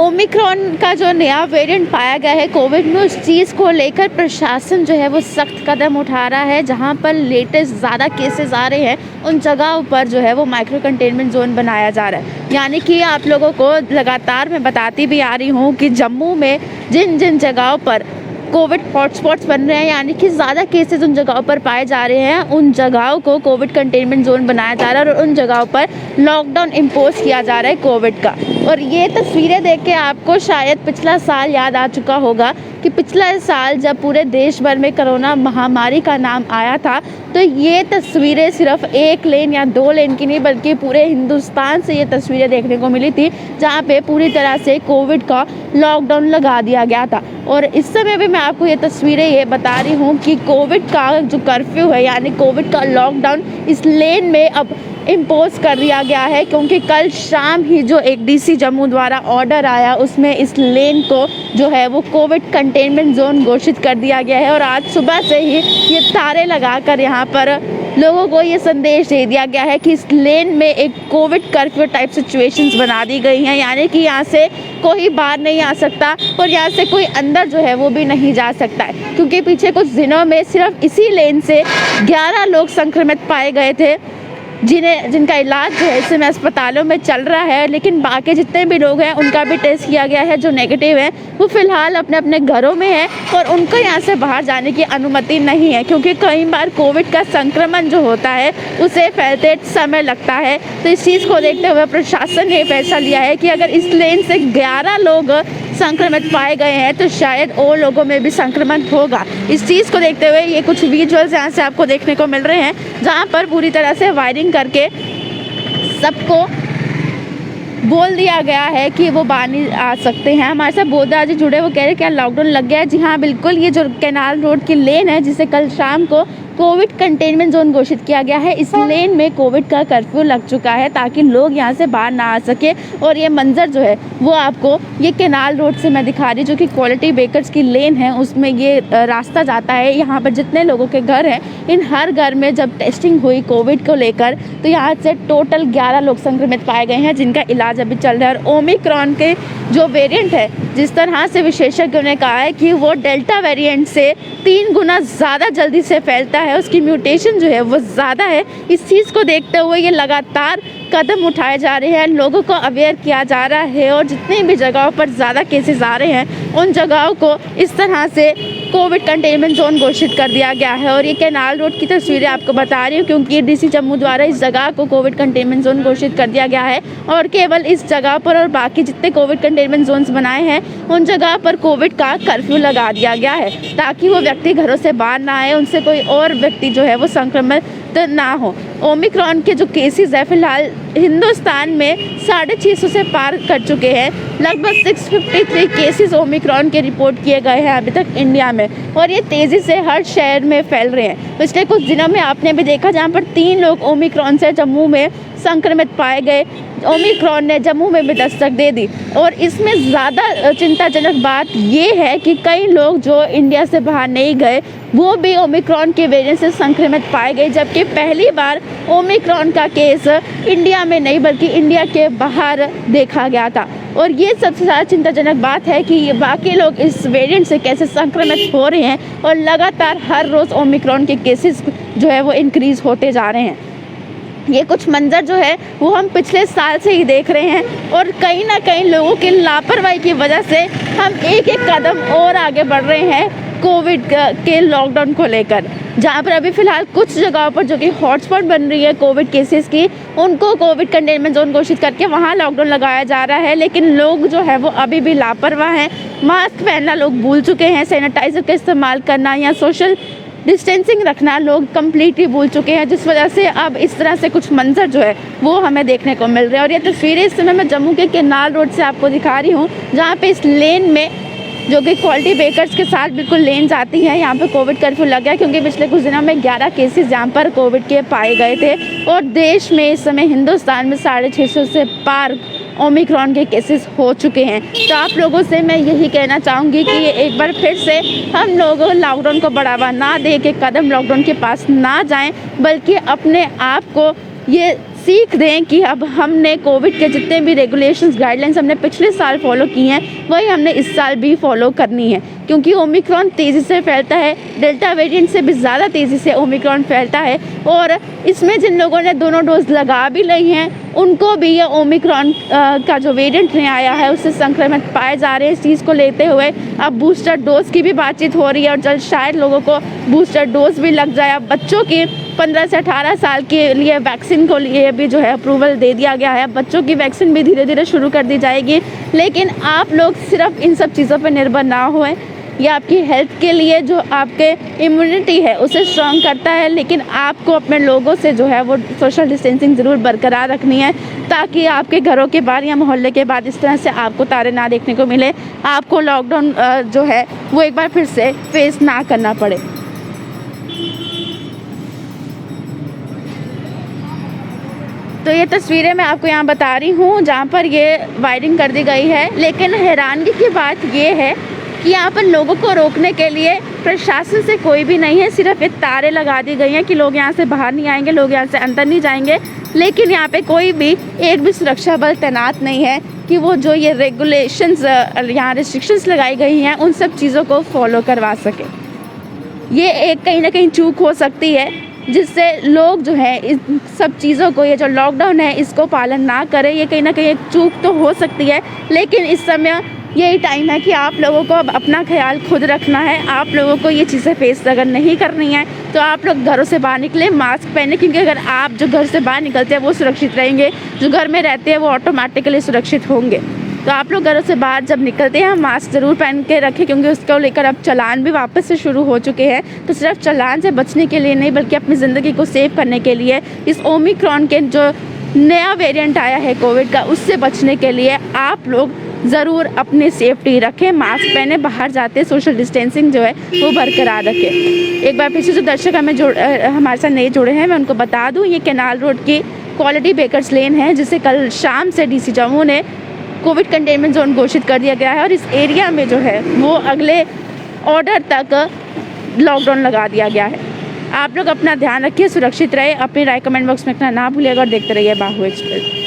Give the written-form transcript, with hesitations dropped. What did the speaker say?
Omicron का जो नया वेरिएंट पाया गया है कोविड में, उस चीज़ को लेकर प्रशासन जो है वो सख्त कदम उठा रहा है। जहां पर लेटेस्ट ज़्यादा केसेस आ रहे हैं उन जगहों पर जो है वो माइक्रो कंटेनमेंट जोन बनाया जा रहा है। यानी कि आप लोगों को लगातार मैं बताती भी आ रही हूँ कि जम्मू में जिन जिन जगहों पर कोविड हॉटस्पॉट्स बन रहे हैं, यानी कि ज़्यादा केसेस उन जगहों पर पाए जा रहे हैं, उन जगहों को कोविड कंटेनमेंट जोन बनाया जा रहा है और उन जगहों पर लॉकडाउन इम्पोज किया जा रहा है कोविड का। और ये तस्वीरें देख के आपको शायद पिछला साल याद आ चुका होगा कि पिछला साल जब पूरे देश भर में कोरोना महामारी का नाम आया था, तो ये तस्वीरें सिर्फ एक लेन या दो लेन की नहीं बल्कि पूरे हिंदुस्तान से ये तस्वीरें देखने को मिली थी, जहाँ पे पूरी तरह से कोविड का लॉकडाउन लगा दिया गया था। और इस समय भी मैं आपको ये तस्वीरें ये बता रही हूँ कि कोविड का जो कर्फ्यू है यानी कोविड का लॉकडाउन इस लेन में अब इम्पोज कर दिया गया है, क्योंकि कल शाम ही जो एक डीसी जम्मू द्वारा ऑर्डर आया उसमें इस लेन को जो है वो कोविड कंटेनमेंट जोन घोषित कर दिया गया है। और आज सुबह से ही ये तारे लगाकर यहाँ पर लोगों को ये संदेश दे दिया गया है कि इस लेन में एक कोविड कर्फ्यू टाइप सिचुएशंस बना दी गई हैं, यानी कि यहाँ से कोई बाहर नहीं आ सकता और यहाँ से कोई अंदर जो है वो भी नहीं जा सकता है। क्योंकि पीछे कुछ दिनों में सिर्फ इसी लेन से 11 लोग संक्रमित पाए गए थे, जिनका इलाज जो है इस समय अस्पतालों में चल रहा है। लेकिन बाकी जितने भी लोग हैं उनका भी टेस्ट किया गया है, जो नेगेटिव है वो फिलहाल अपने अपने घरों में है और उनको यहाँ से बाहर जाने की अनुमति नहीं है, क्योंकि कई बार कोविड का संक्रमण जो होता है उसे फैलते समय लगता है। तो इस चीज़ को देखते हुए प्रशासन ने फैसला लिया है कि अगर इस लेन से 11 लोग संक्रमित पाए गए हैं तो शायद और लोगों में भी संक्रमण होगा। इस चीज़ को देखते हुए ये कुछ विजुअल्स यहाँ से आपको देखने को मिल रहे हैं, जहाँ पर पूरी तरह से वायरिंग करके सबको बोल दिया गया है कि वो बाहर नहीं आ सकते हैं। हमारे साथ बोधा जी जुड़े, वो कह रहे हैं क्या लॉकडाउन लग गया है? जी हाँ बिल्कुल, ये जो कैनाल रोड की लेन है जिसे कल शाम को कोविड कंटेनमेंट जोन घोषित किया गया है, इस लेन में कोविड का कर्फ्यू लग चुका है ताकि लोग यहाँ से बाहर ना आ सके। और ये मंजर जो है वो आपको ये कैनाल रोड से मैं दिखा रही, जो कि क्वालिटी बेकर्स की लेन है, उसमें ये रास्ता जाता है। यहाँ पर जितने लोगों के घर हैं, इन हर घर में जब टेस्टिंग हुई कोविड को लेकर तो यहाँ से टोटल 11 लोग संक्रमित पाए गए हैं, जिनका इलाज अभी चल रहा है। और ओमिक्रॉन के जो वेरिएंट है, जिस तरह से विशेषज्ञों ने कहा है कि वो डेल्टा वेरिएंट से 3 गुना ज़्यादा जल्दी से फैलता है, उसकी म्यूटेशन जो है वो ज़्यादा है। इस चीज़ को देखते हुए ये लगातार कदम उठाए जा रहे हैं, लोगों को अवेयर किया जा रहा है और जितनी भी जगहों पर ज़्यादा केसेस आ रहे हैं उन जगहों को इस तरह से कोविड कंटेनमेंट जोन घोषित कर दिया गया है। और ये कैनाल रोड की तस्वीरें आपको बता रही हूँ क्योंकि ये डीसी जम्मू द्वारा इस जगह को कोविड कंटेनमेंट जोन घोषित कर दिया गया है और केवल इस जगह पर और बाकी जितने कोविड कंटेनमेंट जोन्स बनाए हैं उन जगह पर कोविड का कर्फ्यू लगा दिया गया है ताकि वो व्यक्ति घरों से बाहर ना आए, उनसे कोई और व्यक्ति जो है वो संक्रमित ना हो। ओमिक्रॉन के जो केसेस है फिलहाल हिंदुस्तान में 650 से पार कर चुके हैं। लगभग 653 केसेस ओमिक्रॉन के रिपोर्ट किए गए हैं अभी तक इंडिया में और ये तेज़ी से हर शहर में फैल रहे हैं। पिछले कुछ दिनों में आपने भी देखा जहाँ पर 3 लोग ओमिक्रॉन से जम्मू में संक्रमित पाए गए, ओमिक्रॉन ने जम्मू में भी दस्तक दे दी। और इसमें ज़्यादा चिंताजनक बात ये है कि कई लोग जो इंडिया से बाहर नहीं गए वो भी ओमिक्रॉन के वेरिएंट से संक्रमित पाए गए, जबकि पहली बार ओमिक्रॉन का केस इंडिया में नहीं बल्कि इंडिया के बाहर देखा गया था। और ये सबसे ज़्यादा चिंताजनक बात है कि ये बाकी लोग इस वेरिएंट से कैसे संक्रमित हो रहे हैं और लगातार हर रोज़ ओमिक्रॉन के केसेस जो है वो इंक्रीज़ होते जा रहे हैं। ये कुछ मंजर जो है वो हम पिछले साल से ही देख रहे हैं और कहीं ना कहीं लोगों की लापरवाही की वजह से हम एक एक कदम और आगे बढ़ रहे हैं कोविड के लॉकडाउन को लेकर। जहाँ पर अभी फ़िलहाल कुछ जगहों पर जो कि हॉटस्पॉट बन रही है कोविड केसेस की, उनको कोविड कंटेनमेंट जोन घोषित करके वहाँ लॉकडाउन लगाया जा रहा है, लेकिन लोग जो है वो अभी भी लापरवाह हैं। मास्क पहनना लोग भूल चुके हैं, सैनिटाइज़र का इस्तेमाल करना या सोशल डिस्टेंसिंग रखना लोग कम्प्लीटली भूल चुके हैं, जिस वजह से अब इस तरह से कुछ मंजर जो है वो हमें देखने को मिल रहे हैं। और ये तस्वीरें इस समय मैं जम्मू के कैनाल रोड से आपको दिखा रही हूँ, जहाँ पे इस लेन में जो कि क्वालिटी बेकर्स के साथ बिल्कुल लेन जाती है, यहाँ पे कोविड कर्फ्यू लग गया क्योंकि पिछले कुछ दिनों में 11 केसेस यहाँ पर कोविड के पाए गए थे और देश में इस समय हिंदुस्तान में 650 से पार ओमिक्रॉन के केसेस हो चुके हैं। तो आप लोगों से मैं यही कहना चाहूँगी कि एक बार फिर से हम लोग लॉकडाउन को बढ़ावा ना दे के कदम लॉकडाउन के पास ना जाएं, बल्कि अपने आप को ये सीख दें कि अब हमने कोविड के जितने भी रेगुलेशंस गाइडलाइंस हमने पिछले साल फॉलो की हैं वही हमने इस साल भी फॉलो करनी है, क्योंकि ओमिक्रॉन तेज़ी से फैलता है, डेल्टा वेरिएंट से भी ज़्यादा तेज़ी से ओमिक्रॉन फैलता है। और इसमें जिन लोगों ने दोनों डोज लगा भी ली हैं उनको भी ये ओमिक्रॉन का जो वेरिएंट नहीं आया है उससे संक्रमित पाए जा रहे हैं। इस चीज़ को लेते हुए अब बूस्टर डोज की भी बातचीत हो रही है और जल्द शायद लोगों को बूस्टर डोज भी लग जाए। अब बच्चों की 15 से 18 साल के लिए वैक्सीन को लिए भी जो है अप्रूवल दे दिया गया है। बच्चों की वैक्सीन भी धीरे धीरे शुरू कर दी जाएगी, लेकिन आप लोग सिर्फ इन सब चीज़ों पर निर्भर ना होएं। ये आपकी हेल्थ के लिए जो आपके इम्यूनिटी है उसे स्ट्रॉन्ग करता है, लेकिन आपको अपने लोगों से जो है वो सोशल डिस्टेंसिंग ज़रूर बरकरार रखनी है ताकि आपके घरों के बाहर या मोहल्ले के बाद इस तरह से आपको तारे ना देखने को मिले, आपको लॉकडाउन जो है वो एक बार फिर से फेस ना करना पड़े। तो ये तस्वीरें मैं आपको यहाँ बता रही हूँ जहाँ पर ये वायरिंग कर दी गई है, लेकिन हैरानगी की बात ये है कि यहाँ पर लोगों को रोकने के लिए प्रशासन से कोई भी नहीं है। सिर्फ ये तारे लगा दी गई हैं कि लोग यहाँ से बाहर नहीं आएंगे, लोग यहाँ से अंदर नहीं जाएंगे, लेकिन यहाँ पे कोई भी एक भी सुरक्षा बल तैनात नहीं है कि वो जो ये रेगुलेशंस यहाँ रिस्ट्रिक्शंस लगाई गई हैं उन सब चीज़ों को फॉलो करवा सके। ये एक कहीं ना कहीं चूक हो सकती है जिससे लोग जो है इस सब चीज़ों को, ये जो लॉकडाउन है इसको पालन ना करें। ये कहीं ना कहीं एक चूक तो हो सकती है, लेकिन इस समय यही टाइम है कि आप लोगों को अब अपना ख्याल खुद रखना है। आप लोगों को ये चीज़ें फेस अगर नहीं करनी है तो आप लोग घरों से बाहर निकलें, मास्क पहने, क्योंकि अगर आप जो घर से बाहर निकलते हैं वो सुरक्षित रहेंगे, जो घर में रहते हैं वो ऑटोमेटिकली सुरक्षित होंगे। तो आप लोग घरों से बाहर जब निकलते हैं मास्क ज़रूर पहन के रखें, क्योंकि उसको लेकर अब चालान भी वापस से शुरू हो चुके हैं। तो सिर्फ चालान से बचने के लिए नहीं बल्कि अपनी ज़िंदगी को सेव करने के लिए इस ओमिक्रॉन के जो नया वेरिएंट आया है कोविड का उससे बचने के लिए आप लोग ज़रूर अपनी सेफ्टी रखें, मास्क पहने, बाहर जाते सोशल डिस्टेंसिंग जो है वो बरकरार रखें। एक बार फिर से जो दर्शक हमें हमारे साथ नए जुड़े हैं मैं उनको बता दूं, ये कैनाल रोड की क्वालिटी बेकर्स लेन है जिसे कल शाम से डीसी जम्मू ने कोविड कंटेनमेंट जोन घोषित कर दिया गया है और इस एरिया में जो है वो अगले ऑर्डर तक लॉकडाउन लगा दिया गया है। आप लोग अपना ध्यान रखिए, सुरक्षित रहे, अपनी राय कमेंट बॉक्स में रखना ना भूलिएगा और देखते रहिए बाहु एक्सप्रेस।